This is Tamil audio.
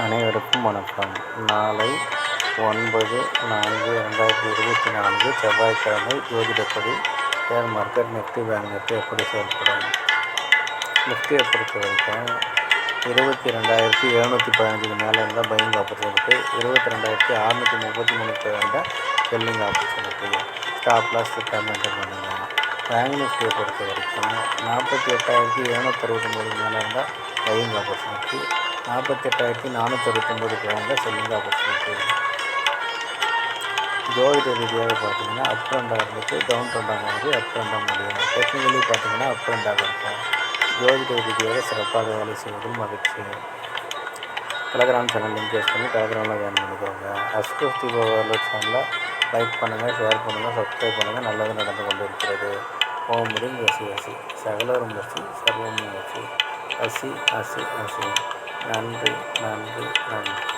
அனைவருக்கும் வணக்கம். நாளை 9/4/2024 செவ்வாய்க்கிழமை. ஜோதிடப்படி share market Nifty, bank Nifty எப்படி செயல்படும்? நிஃப்டியை பொறுத்த வரைக்கும் 22,715 மேலே இருந்தால் பையிங் ஆப்பர்ச்சுனிட்டி, 22,633 இருந்தால் selling opportunity. Stop loss maintain பண்ணுங்க. பேங்க் நிஃப்டியை பொறுத்த வரைக்கும் 48,769 மேலே இருந்தால் பையிங் ஆப்பர்ச்சுனிட்டி, 48,469 இருந்தால் செல்லிங் ஆப்பர்ச்சுனிட்டி. ஜோதிட ரீதியாக பார்த்தீங்கன்னா அப் ட்ரெண்டாக இருந்துட்டு டவுன் ட்ரெண்டாக மாறி அப் ட்ரெண்டாக முடியும். டெக்னிக்கலி பார்த்தீங்கன்னா அப் ட்ரெண்டாக இருக்கும். ஜோதிட ரீதியாக சிறப்பாக வேலை செய்வதில் மகிழ்ச்சி. டெலகிராம் சேனல் லிங்க் யூஸ் பண்ணி டெலகிராமில் ஜாயின் பண்ணிக்கோங்க. அஸ்ட்ரோஸ் தீபாவளி சேனலில் லைக் பண்ணுங்கள், ஷேர் பண்ணுங்கள், சப்ஸ்கிரைப் பண்ணுங்கள். நல்லது நடந்து கொண்டு இருக்கிறது. ஓம் ரீம் வசி வசி சகலரும் வசி சர்வமும் வசி. அசி அசி அசி. நன்றி நன்றி நன்றி.